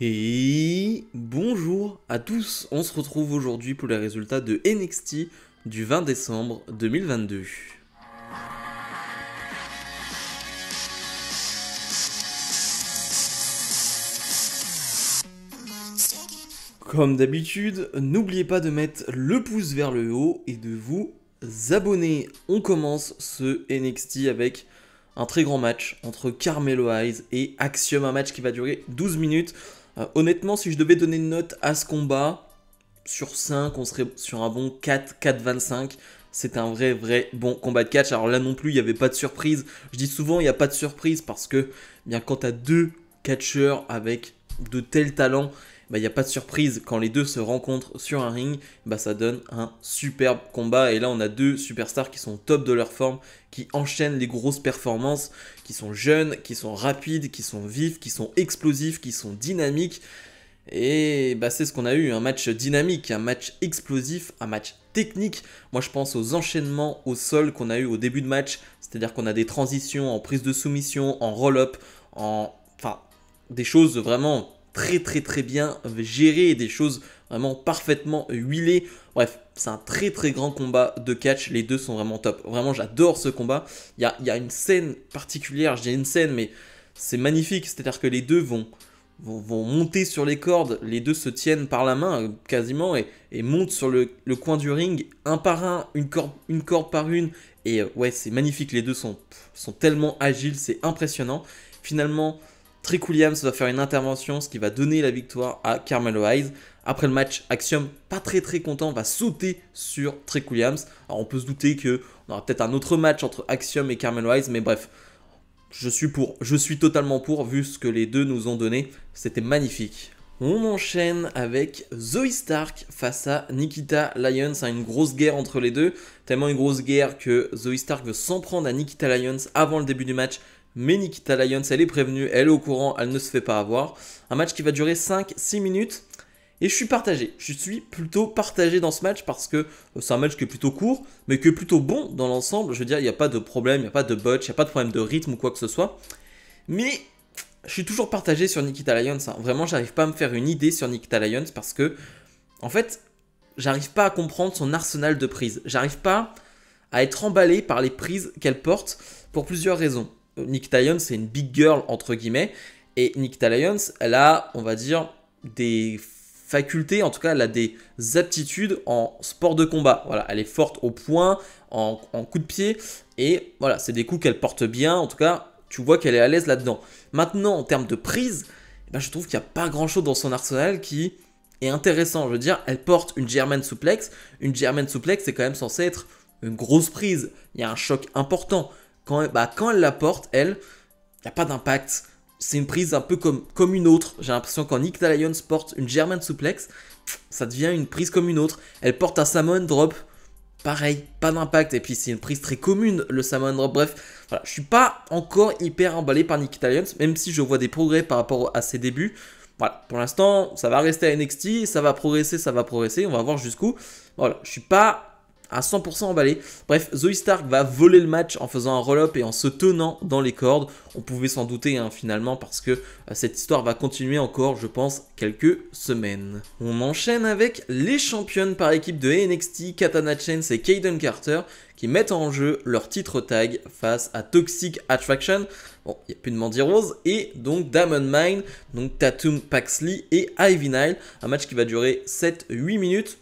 Et bonjour à tous, on se retrouve aujourd'hui pour les résultats de NXT du 20 décembre 2022. Comme d'habitude, n'oubliez pas de mettre le pouce vers le haut et de vous abonner. On commence ce NXT avec un très grand match entre Carmelo Hayes et Axiom, un match qui va durer 12 minutes. Honnêtement, si je devais donner une note à ce combat, sur 5, on serait sur un bon 4, 4,25. C'est un vrai bon combat de catch. Alors là non plus, il n'y avait pas de surprise. Je dis souvent, il n'y a pas de surprise parce que bien quand tu as deux catcheurs avec de tels talents, il n'y a pas de surprise. Quand les deux se rencontrent sur un ring, ça donne un superbe combat. Et là, on a deux superstars qui sont au top de leur forme, qui enchaînent les grosses performances, qui sont jeunes, qui sont rapides, qui sont vifs, qui sont explosifs, qui sont dynamiques. Et c'est ce qu'on a eu, un match dynamique, un match explosif, un match technique. Moi je pense aux enchaînements au sol qu'on a eu au début de match, c'est-à-dire qu'on a des transitions en prise de soumission, en roll-up, enfin des choses vraiment très bien gérées, des choses vraiment parfaitement huilées. Bref, c'est un très grand combat de catch, les deux sont vraiment top. Vraiment j'adore ce combat. Il y a une scène particulière, je dis une scène mais c'est magnifique, c'est-à-dire que les deux vont monter sur les cordes, les deux se tiennent par la main quasiment et montent sur le coin du ring, un par un, une corde par une. Et ouais, c'est magnifique, les deux sont tellement agiles, c'est impressionnant. Finalement, Trick Williams va faire une intervention, ce qui va donner la victoire à Carmelo Hayes. Après le match, Axiom, pas très content, va sauter sur Trick Williams. Alors on peut se douter qu'on aura peut-être un autre match entre Axiom et Carmelo Hayes, mais bref. Je suis totalement pour, vu ce que les deux nous ont donné, c'était magnifique. On enchaîne avec Zoey Stark face à Nikita Lyons, une grosse guerre entre les deux, tellement une grosse guerre que Zoey Stark veut s'en prendre à Nikita Lyons avant le début du match, mais Nikita Lyons, elle est prévenue, elle est au courant, elle ne se fait pas avoir. Un match qui va durer 5-6 minutes. Et je suis partagé, je suis plutôt partagé dans ce match parce que c'est un match qui est plutôt court, mais qui est plutôt bon dans l'ensemble. Je veux dire, il n'y a pas de problème, il n'y a pas de botch, il n'y a pas de problème de rythme ou quoi que ce soit. Mais je suis toujours partagé sur Nikita Lyons. Vraiment, j'arrive pas à me faire une idée sur Nikita Lyons parce que, en fait, j'arrive pas à comprendre son arsenal de prises. J'arrive pas à être emballé par les prises qu'elle porte pour plusieurs raisons. Nikita Lyons, c'est une big girl, entre guillemets, et Nikita Lyons, elle a, on va dire, des facultés, en tout cas elle a des aptitudes en sport de combat. Voilà, elle est forte au poing, en coup de pied, et voilà, c'est des coups qu'elle porte bien, en tout cas tu vois qu'elle est à l'aise là-dedans. Maintenant en termes de prise, je trouve qu'il n'y a pas grand-chose dans son arsenal qui est intéressant. Je veux dire, elle porte une German suplex, c'est quand même censé être une grosse prise, il y a un choc important. Quand elle la porte, elle, il n'y a pas d'impact. C'est une prise un peu comme une autre. J'ai l'impression quand Nikita Lyons porte une German suplex, ça devient une prise comme une autre. Elle porte un Samoan drop, pareil, pas d'impact. Et puis c'est une prise très commune, le Samoan drop. Bref, voilà, je suis pas encore hyper emballé par Nikita Lyons, même si je vois des progrès par rapport à ses débuts. Voilà, pour l'instant, ça va rester à NXT, ça va progresser, on va voir jusqu'où. Voilà, je suis pas à 100% emballé. Bref, Zoey Stark va voler le match en faisant un roll-up et en se tenant dans les cordes. On pouvait s'en douter finalement parce que cette histoire va continuer encore, je pense, quelques semaines. On enchaîne avec les championnes par équipe de NXT, Katana Chance et Kayden Carter, qui mettent en jeu leur titre tag face à Toxic Attraction. Bon, il n'y a plus de Mandy Rose et donc Diamond Mine, donc Tatum Paxley et Ivy Nile. Un match qui va durer 7-8 minutes.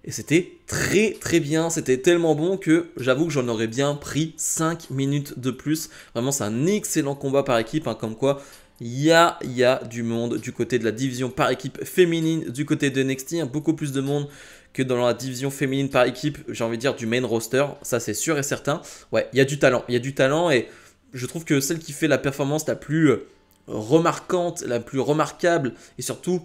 Et c'était très bien, c'était tellement bon que j'avoue que j'en aurais bien pris 5 minutes de plus. Vraiment, c'est un excellent combat par équipe, comme quoi il y a du monde du côté de la division par équipe féminine, du côté de NXT, beaucoup plus de monde que dans la division féminine par équipe, j'ai envie de dire du main roster, ça c'est sûr et certain. Ouais, il y a du talent et je trouve que celle qui fait la performance la plus remarquante, la plus remarquable et surtout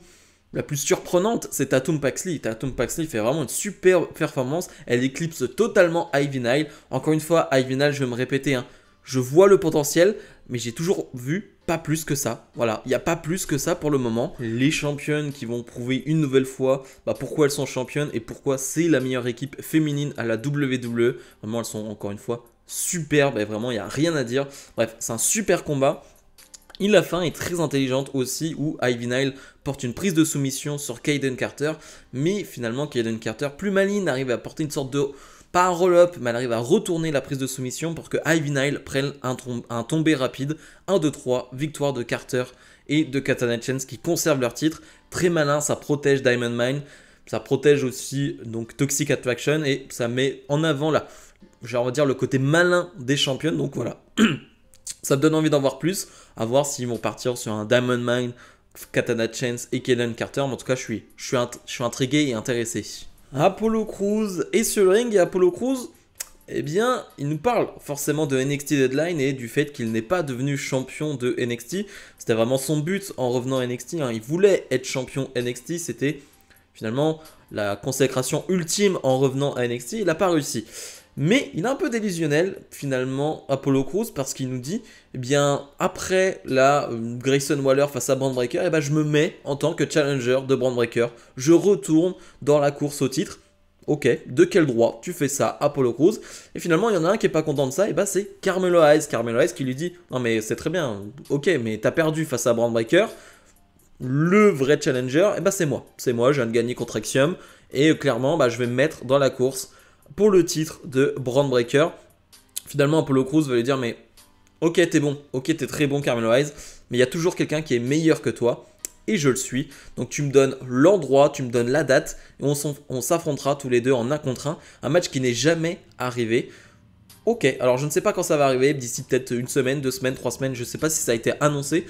la plus surprenante, c'est Tatum Paxley. Tatum Paxley fait vraiment une super performance. Elle éclipse totalement Ivy Nile. Encore une fois, Ivy Nile, je vais me répéter, je vois le potentiel, mais j'ai toujours vu pas plus que ça. Voilà, il n'y a pas plus que ça pour le moment. Les championnes qui vont prouver une nouvelle fois pourquoi elles sont championnes et pourquoi c'est la meilleure équipe féminine à la WWE. Vraiment, elles sont encore une fois superbes et vraiment, il n'y a rien à dire. Bref, c'est un super combat. La fin est très intelligente aussi où Ivy Nile porte une prise de soumission sur Kayden Carter, mais finalement Kayden Carter, plus maligne, arrive à porter une sorte de, pas un roll-up, mais elle arrive à retourner la prise de soumission pour que Ivy Nile prenne un tombé rapide. 1, 2, 3, victoire de Carter et de Katana Chance qui conservent leur titre. Très malin, ça protège Diamond Mine, ça protège aussi donc Toxic Attraction et ça met en avant on va dire le côté malin des championnes. Donc voilà. Ça me donne envie d'en voir plus, à voir s'ils vont partir sur un Diamond Mine, Katana Chance et Kayden Carter. Mais en tout cas, je suis intrigué et intéressé. Apollo Crews est sur le ring et Apollo Crews, eh bien, il nous parle forcément de NXT Deadline et du fait qu'il n'est pas devenu champion de NXT. C'était vraiment son but en revenant à NXT. Il voulait être champion NXT, c'était finalement la consécration ultime en revenant à NXT. Il n'a pas réussi. Mais il est un peu délusionnel, finalement, Apollo Crews, parce qu'il nous dit, eh bien, après la Grayson Waller face à Bron Breakker, eh ben, je me mets en tant que challenger de Bron Breakker. Je retourne dans la course au titre. Ok, de quel droit tu fais ça, Apollo Crews? Et finalement, il y en a un qui est pas content de ça, et bah c'est Carmelo Hayes. Carmelo Hayes qui lui dit, non mais c'est très bien, ok, mais t'as perdu face à Bron Breakker. Le vrai challenger, et bah c'est moi. C'est moi, je viens de gagner contre Axiom, et clairement, bah, je vais me mettre dans la course pour le titre de Bron Breakker. Finalement, Apollo Crews va lui dire, mais ok, t'es bon, ok, t'es très bon, Carmelo Hayes, mais il y a toujours quelqu'un qui est meilleur que toi, et je le suis. Donc tu me donnes l'endroit, tu me donnes la date, et on s'affrontera tous les deux en 1 contre 1. Un match qui n'est jamais arrivé. Ok, alors je ne sais pas quand ça va arriver, d'ici peut-être 1 semaine, 2 semaines, 3 semaines, je ne sais pas si ça a été annoncé,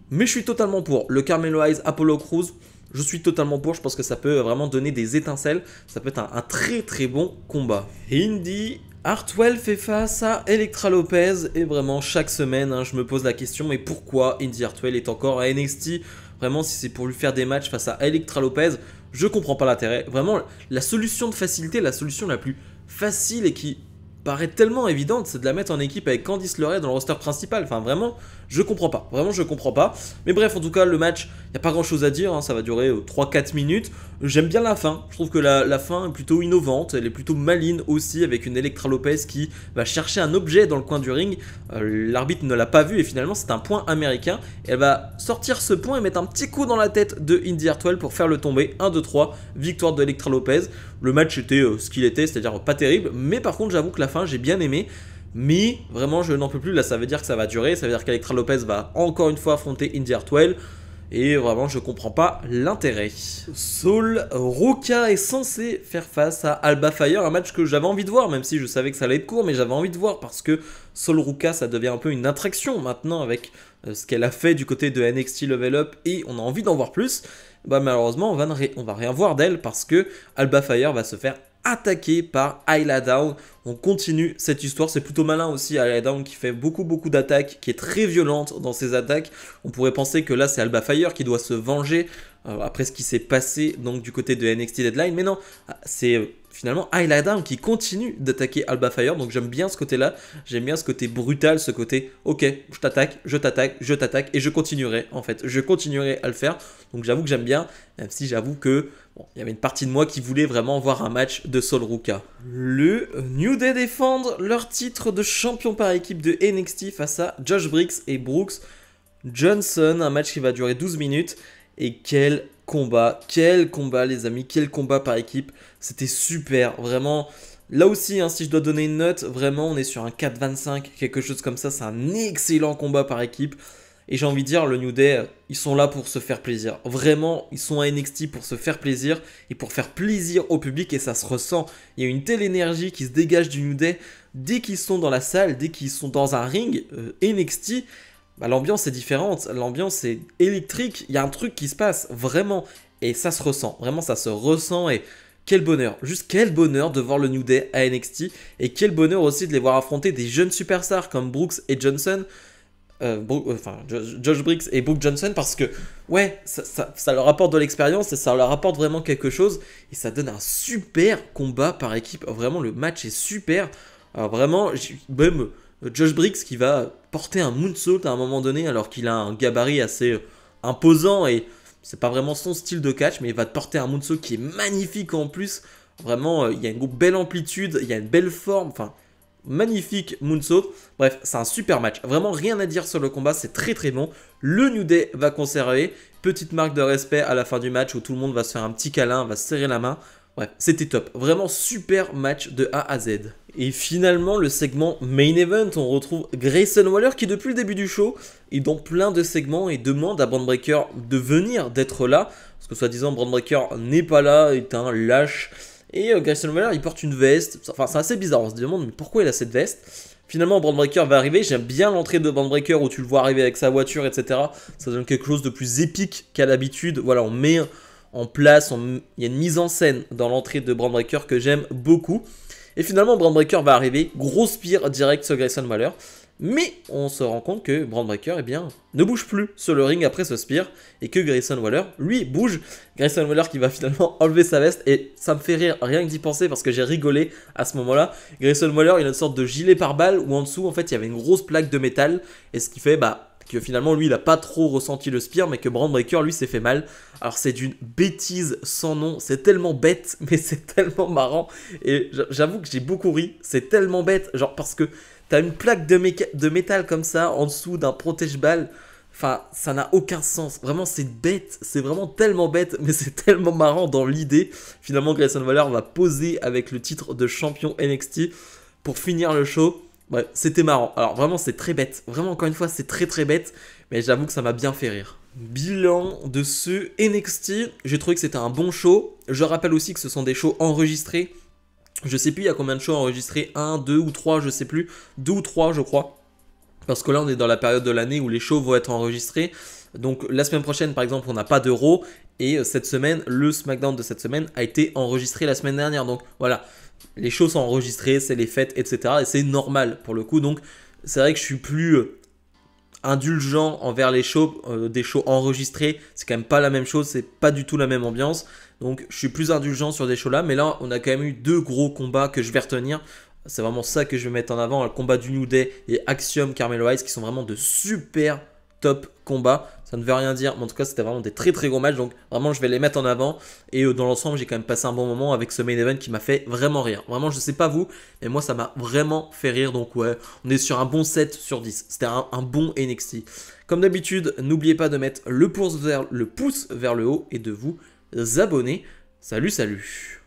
mais je suis totalement pour. Le Carmelo Hayes, Apollo Crews, je suis totalement pour, je pense que ça peut vraiment donner des étincelles, ça peut être un très très bon combat. Indy Hartwell fait face à Elektra Lopez, et vraiment chaque semaine, je me pose la question, mais pourquoi Indy Hartwell est encore à NXT? Vraiment, si c'est pour lui faire des matchs face à Elektra Lopez, je comprends pas l'intérêt. Vraiment, la solution de facilité, la solution la plus facile et qui paraît tellement évidente, c'est de la mettre en équipe avec Candice LeRae dans le roster principal. Enfin, vraiment, je comprends pas. Vraiment, je comprends pas. Mais bref, en tout cas, le match, il n'y a pas grand chose à dire. Ça va durer 3-4 minutes. J'aime bien la fin. Je trouve que la fin est plutôt innovante. Elle est plutôt maligne aussi, avec une Elektra Lopez qui va chercher un objet dans le coin du ring. L'arbitre ne l'a pas vu et finalement, c'est un point américain. Et elle va sortir ce point et mettre un petit coup dans la tête de Indy Hartwell pour faire le tomber. 1, 2, 3. Victoire de Elektra Lopez. Le match était ce qu'il était, c'est-à-dire pas terrible. Mais par contre, j'avoue que la fin, j'ai bien aimé. Mais vraiment, je n'en peux plus. Là, ça veut dire que ça va durer. Ça veut dire qu'Elektra Lopez va encore une fois affronter Indy Hartwell. Et vraiment, je comprends pas l'intérêt. Sol Ruca est censé faire face à Alba Fire. Un match que j'avais envie de voir, même si je savais que ça allait être court. Mais j'avais envie de voir parce que Sol Ruca, ça devient un peu une attraction maintenant avec ce qu'elle a fait du côté de NXT Level Up. Et on a envie d'en voir plus. Bah, malheureusement, on va rien voir d'elle parce que Alba Fire va se faire attaqué par Isla Dawn. On continue cette histoire, c'est plutôt malin aussi Isla Dawn qui fait beaucoup d'attaques, qui est très violente dans ses attaques. On pourrait penser que là c'est Alba Fire qui doit se venger après ce qui s'est passé donc du côté de NXT Deadline, mais non, c'est finalement Isla Dawn qui continue d'attaquer Alba Fire, donc j'aime bien ce côté-là, j'aime bien ce côté brutal, ce côté ok, je t'attaque, je t'attaque, je t'attaque, et je continuerai en fait, je continuerai à le faire, donc j'avoue que j'aime bien, même si j'avoue que bon, il y avait une partie de moi qui voulait vraiment voir un match de Sol Ruca. Le New Day défendent leur titre de champion par équipe de NXT face à Josh Briggs et Brooks Johnson, un match qui va durer 12 minutes, et quel combat les amis, quel combat par équipe, c'était super, vraiment. Là aussi, si je dois donner une note, vraiment on est sur un 4,25, quelque chose comme ça, c'est un excellent combat par équipe. Et j'ai envie de dire, le New Day, ils sont là pour se faire plaisir. Vraiment, ils sont à NXT pour se faire plaisir et pour faire plaisir au public et ça se ressent. Il y a une telle énergie qui se dégage du New Day dès qu'ils sont dans la salle, dès qu'ils sont dans un ring. NXT, bah, l'ambiance est différente, l'ambiance est électrique, il y a un truc qui se passe vraiment et ça se ressent. Vraiment, ça se ressent et quel bonheur, juste quel bonheur de voir le New Day à NXT et quel bonheur aussi de les voir affronter des jeunes superstars comme Brooks et Johnson. Josh Briggs et Brooke Johnson parce que ouais ça leur apporte de l'expérience et ça leur apporte vraiment quelque chose et ça donne un super combat par équipe. Vraiment le match est super. Alors, vraiment même Josh Briggs qui va porter un moonsault à un moment donné alors qu'il a un gabarit assez imposant et c'est pas vraiment son style de catch, mais il va te porter un moonsault qui est magnifique en plus. Vraiment il y a une belle amplitude, il y a une belle forme, enfin magnifique moonsault. Bref, c'est un super match. Vraiment rien à dire sur le combat, c'est très très bon. Le New Day va conserver. Petite marque de respect à la fin du match où tout le monde va se faire un petit câlin, va se serrer la main. Bref, c'était top. Vraiment super match de A à Z. Et finalement, le segment Main Event, on retrouve Grayson Waller qui depuis le début du show est dans plein de segments et demande à Bron Breakker de venir, d'être là. Parce que soi-disant, Bron Breakker n'est pas là, est un lâche. Et Grayson Waller, il porte une veste. Enfin, c'est assez bizarre, on se demande mais pourquoi il a cette veste. Finalement, Bron Breakker va arriver. J'aime bien l'entrée de Bron Breakker où tu le vois arriver avec sa voiture, etc. Ça donne quelque chose de plus épique qu'à l'habitude. Voilà, on met en place, il y a une mise en scène dans l'entrée de Bron Breakker que j'aime beaucoup. Et finalement, Bron Breakker va arriver, gros spear direct sur Grayson Waller. Mais on se rend compte que Bron Breakker, eh bien, ne bouge plus sur le ring après ce spear. Et que Grayson Waller, lui, bouge. Grayson Waller qui va finalement enlever sa veste. Et ça me fait rire, rien que d'y penser, parce que j'ai rigolé à ce moment-là. Grayson Waller, il a une sorte de gilet pare-balles où en dessous, en fait, il y avait une grosse plaque de métal. Et ce qui fait, que finalement, lui, il n'a pas trop ressenti le spear, mais que Bron Breakker, lui, s'est fait mal. Alors, c'est d'une bêtise sans nom. C'est tellement bête, mais c'est tellement marrant. Et j'avoue que j'ai beaucoup ri. C'est tellement bête, genre parce que t'as une plaque de métal comme ça, en dessous d'un protège-balle. Enfin, ça n'a aucun sens. Vraiment, c'est bête. C'est vraiment tellement bête, mais c'est tellement marrant dans l'idée. Finalement, Grayson Waller va poser avec le titre de champion NXT pour finir le show. Ouais, c'était marrant. Alors vraiment, c'est très bête. Vraiment, encore une fois, c'est très très bête. Mais j'avoue que ça m'a bien fait rire. Bilan de ce NXT. J'ai trouvé que c'était un bon show. Je rappelle aussi que ce sont des shows enregistrés. Je sais plus il y a combien de shows enregistrés. 1, 2 ou 3, je sais plus. 2 ou 3, je crois. Parce que là, on est dans la période de l'année où les shows vont être enregistrés. Donc la semaine prochaine, par exemple, on n'a pas de Raw. Et cette semaine, le SmackDown de cette semaine a été enregistré la semaine dernière. Donc voilà. Les shows sont enregistrés, c'est les fêtes, etc. Et c'est normal pour le coup. Donc c'est vrai que je suis plus indulgent envers les shows, des shows enregistrés. C'est quand même pas la même chose, c'est pas du tout la même ambiance. Donc je suis plus indulgent sur des shows là. Mais là, on a quand même eu 2 gros combats que je vais retenir. C'est vraiment ça que je vais mettre en avant. Le combat du New Day et Axiom Carmelo Hayes qui sont vraiment de super top combats. Ça ne veut rien dire, mais en tout cas c'était vraiment des très très gros matchs, donc vraiment je vais les mettre en avant. Et dans l'ensemble j'ai quand même passé un bon moment avec ce main event qui m'a fait vraiment rire. Vraiment je sais pas vous, mais moi ça m'a vraiment fait rire, donc ouais, on est sur un bon 7 sur 10. C'était un bon NXT. Comme d'habitude, n'oubliez pas de mettre le pouce vers le haut et de vous abonner. Salut salut.